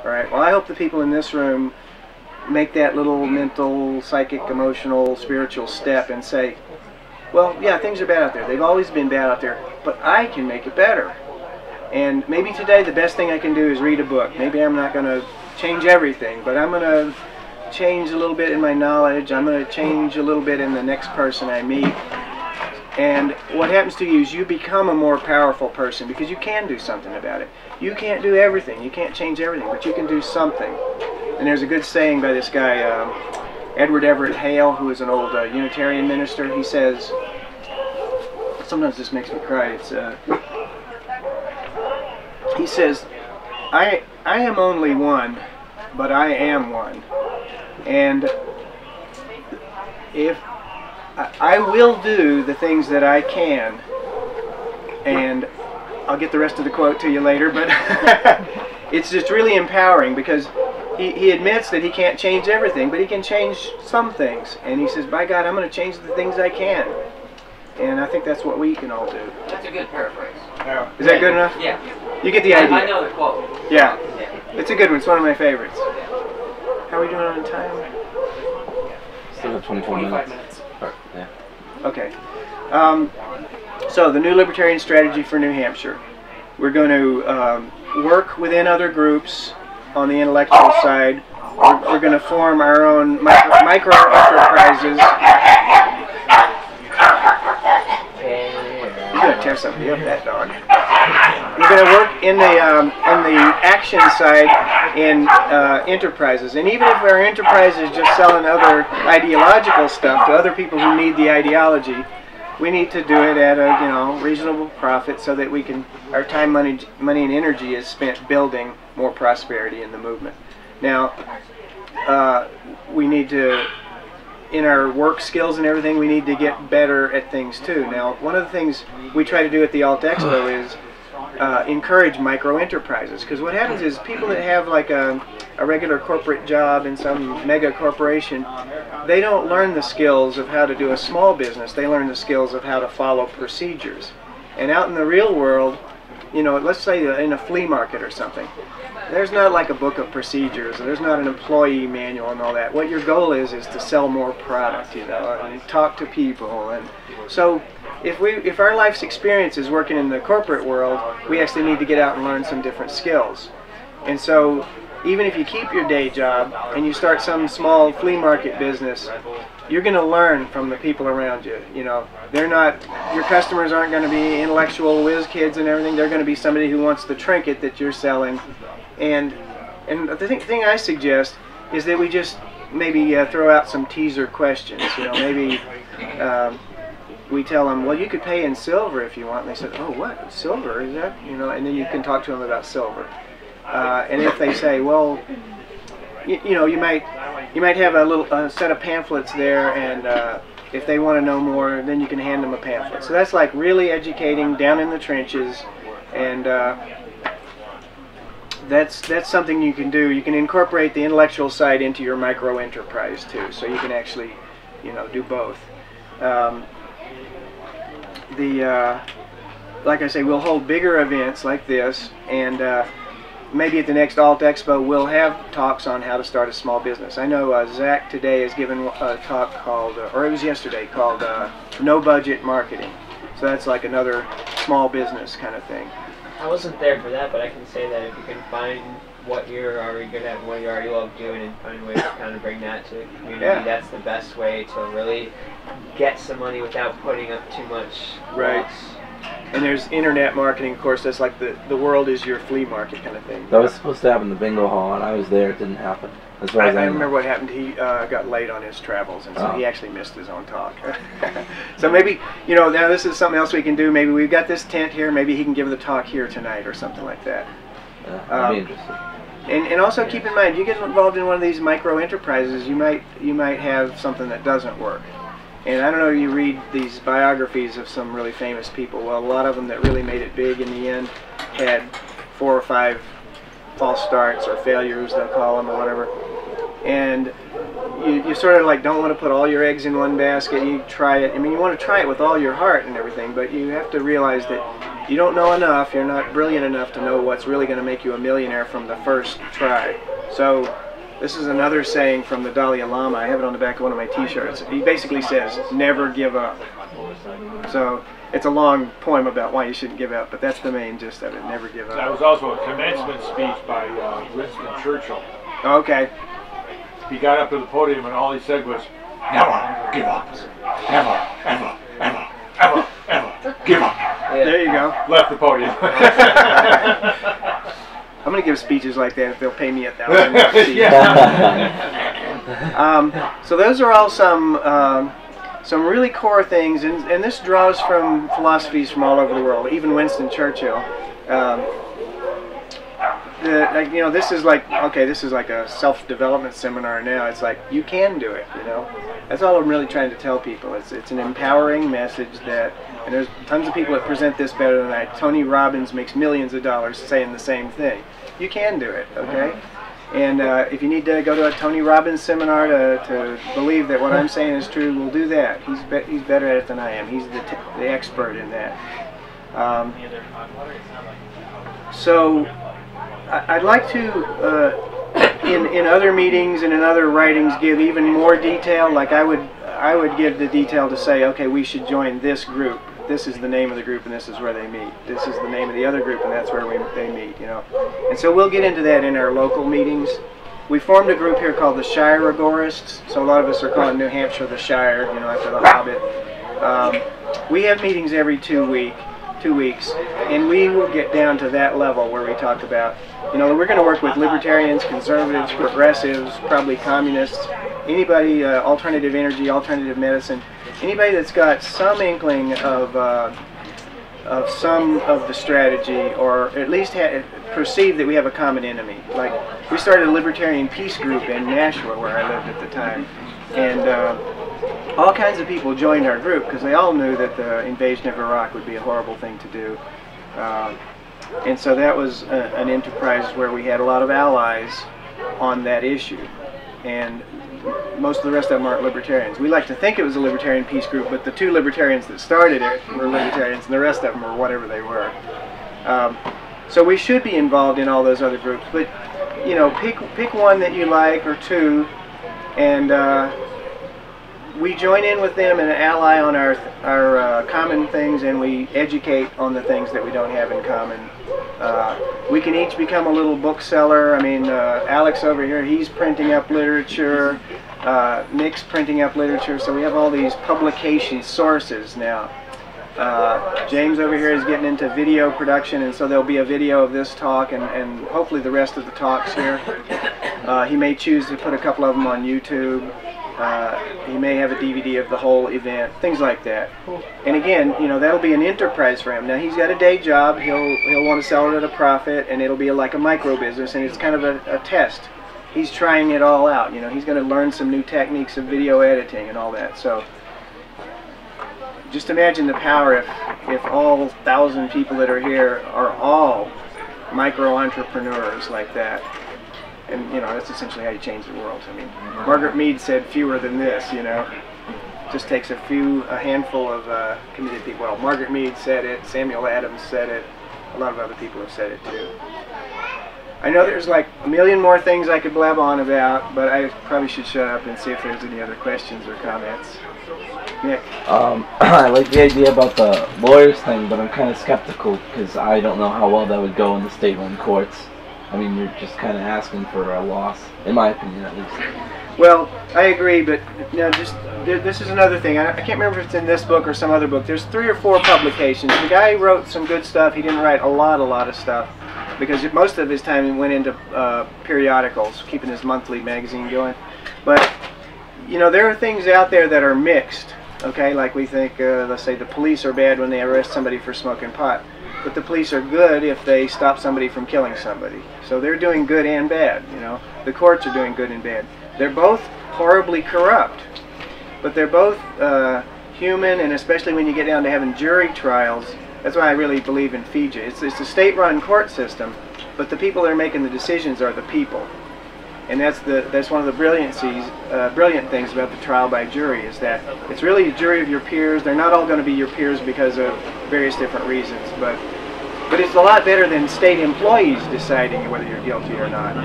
All right. Well, I hope the people in this room make that little mental, psychic, emotional, spiritual step and say, well, yeah, things are bad out there. They've always been bad out there, but I can make it better. And maybe today the best thing I can do is read a book. Maybe I'm not going to change everything, but I'm going to change a little bit in my knowledge. I'm going to change a little bit in the next person I meet. And what happens to you is you become a more powerful person because you can do something about it. You can't do everything. You can't change everything, but you can do something. And there's a good saying by this guy, Edward Everett Hale, who is an old Unitarian minister. He says, sometimes this makes me cry. It's he says, I am only one, but I am one. And if I will do the things that I can, and I'll get the rest of the quote to you later, but it's just really empowering because he admits that he can't change everything, but he can change some things. And he says, by God, I'm going to change the things I can. And I think that's what we can all do. That's a good paraphrase. Oh. Is that good enough? Yeah. You get the idea. I know the quote. Yeah. It's a good one. It's one of my favorites. How are we doing on time? Still have 24 minutes. Yeah. Okay. So the new Libertarian Strategy for New Hampshire. We're going to work within other groups on the intellectual side. We're going to form our own micro enterprises. You're going to tear somebody up, that dog. We're going to work in the action side in enterprises, and even if our enterprise is just selling other ideological stuff to other people who need the ideology, we need to do it at a reasonable profit so that we can our time, money, and energy is spent building more prosperity in the movement. Now, we need to, in our work skills and everything, we need to get better at things too. Now, one of the things we try to do at the AltExpo is encourage micro enterprises, because what happens is people that have like a regular corporate job in some mega corporation, they don't learn the skills of how to do a small business. They learn the skills of how to follow procedures. And out in the real world, let's say in a flea market or something, there's not like a book of procedures, there's not an employee manual and all that. What your goal is to sell more product, and talk to people. And so if our life's experience is working in the corporate world, we actually need to get out and learn some different skills. And so even if you keep your day job and you start some small flea market business, you're going to learn from the people around you. They're not, your customers aren't going to be intellectual whiz kids and everything. They're going to be somebody who wants the trinket that you're selling. And the thing I suggest is that we just maybe throw out some teaser questions. Maybe we tell them, well, you could pay in silver if you want. And they said, oh, what? Silver? Is that? And then you can talk to them about silver. And if they say, well, you might have a little set of pamphlets there, and if they want to know more, then you can hand them a pamphlet. So that's like really educating down in the trenches, and that's something you can do. You can incorporate the intellectual side into your micro enterprise too, so you can actually, do both. Like I say, we'll hold bigger events like this, and maybe at the next AltExpo we'll have talks on how to start a small business. I know Zach today has given a talk called, or it was yesterday, called No Budget Marketing. So that's like another small business kind of thing. I wasn't there for that, but I can say that if you can find what you're already good at and what you already love doing and find ways to kind of bring that to the community, that's the best way to really get some money without putting up too much loss. And there's internet marketing, of course. That's like the world is your flea market kind of thing. That was supposed to happen in the bingo hall, and I was there. It didn't happen. As far as I remember what happened. He got late on his travels, and so he actually missed his own talk. So maybe, now this is something else we can do. Maybe we've got this tent here. Maybe he can give the talk here tonight or something like that. I'd be interested. And also keep in mind, you get involved in one of these micro enterprises, you might have something that doesn't work. And I don't know, you read these biographies of some really famous people. Well, a lot of them that really made it big in the end had 4 or 5 false starts or failures, they'll call them, or whatever. And you sort of like don't want to put all your eggs in one basket. You try it. I mean, you want to try it with all your heart and everything, but you have to realize that you don't know enough, you're not brilliant enough to know what's really going to make you a millionaire from the first try. So this is another saying from the Dalai Lama. I have it on the back of one of my t-shirts. He basically says, never give up. So it's a long poem about why you shouldn't give up, but that's the main gist of it, never give up. That was also a commencement speech by Winston Churchill. Okay. He got up to the podium and all he said was, never give up. Ever, ever, ever, ever, ever give up. Yeah. There you go. Left the podium. I'm going to give speeches like that if they'll pay me $1,000. Yeah. So those are all some really core things, and this draws from philosophies from all over the world, even Winston Churchill. This is like, okay, this is like a self-development seminar now. It's like, you can do it, you know. That's all I'm really trying to tell people. It's an empowering message that, and there's tons of people that present this better than I. Tony Robbins makes millions of dollars saying the same thing. You can do it, okay? And if you need to go to a Tony Robbins seminar to believe that what I'm saying is true, we'll do that. He's better at it than I am. He's the expert in that. So I'd like to, in other meetings and in other writings, give even more detail. Like I would give the detail to say, okay, we should join this group. This is the name of the group, and this is where they meet. This is the name of the other group, and that's where they meet. You know, and so we'll get into that in our local meetings. We formed a group here called the Shire Agorists. So a lot of us are calling New Hampshire the Shire, you know, after the Hobbit. We have meetings every 2 weeks, and we will get down to that level where we talk about, you know, we're going to work with libertarians, conservatives, progressives, probably communists, anybody, alternative energy, alternative medicine, anybody that's got some inkling of some of the strategy, or at least perceive that we have a common enemy. Like, we started a libertarian peace group in Nashua, where I lived at the time, and all kinds of people joined our group because they all knew that the invasion of Iraq would be a horrible thing to do. And so that was an enterprise where we had a lot of allies on that issue. And most of the rest of them aren't libertarians. We like to think it was a libertarian peace group, but the 2 libertarians that started it were libertarians, and the rest of them were whatever they were. So we should be involved in all those other groups, but you know, pick one that you like or 2, and we join in with them and ally on our common things, and we educate on the things that we don't have in common. We can each become a little bookseller. I mean, Alex over here, he's printing up literature. Nick's printing up literature. So we have all these publication sources now. James over here is getting into video production, and so there'll be a video of this talk and hopefully the rest of the talks here. He may choose to put a couple of them on YouTube. He may have a DVD of the whole event, things like that. And again, you know, that'll be an enterprise for him. Now he's got a day job. He'll want to sell it at a profit, and it'll be like a micro business, and it's kind of a test. He's trying it all out. You know, he's going to learn some new techniques of video editing and all that. So just imagine the power if all 1,000 people that are here are all micro entrepreneurs like that. And, you know, that's essentially how you change the world. I mean, Margaret Mead said fewer than this, you know. It just takes a handful of committed people. Well, Margaret Mead said it, Samuel Adams said it, a lot of other people have said it too. I know there's like a million more things I could blab on about, but I probably should shut up and see if there's any other questions or comments. Nick? I like the idea about the lawyers thing, but I'm kind of skeptical because I don't know how well that would go in the state-run courts. I mean, you're just kind of asking for a loss, in my opinion, at least. Well, I agree, but you know, this is another thing. I can't remember if it's in this book or some other book. There's 3 or 4 publications. The guy wrote some good stuff. He didn't write a lot of stuff because most of his time went into periodicals, keeping his monthly magazine going. But you know, there are things out there that are mixed. Okay, like we think, let's say the police are bad when they arrest somebody for smoking pot. But the police are good if they stop somebody from killing somebody. So they're doing good and bad, you know. The courts are doing good and bad. They're both horribly corrupt, but they're both human, and especially when you get down to having jury trials, that's why I really believe in Fiji. It's a state-run court system, but the people that are making the decisions are the people. And that's one of the brilliant things about the trial by jury, is that it's really a jury of your peers. They're not all going to be your peers because of various different reasons, but But it's a lot better than state employees deciding whether you're guilty or not.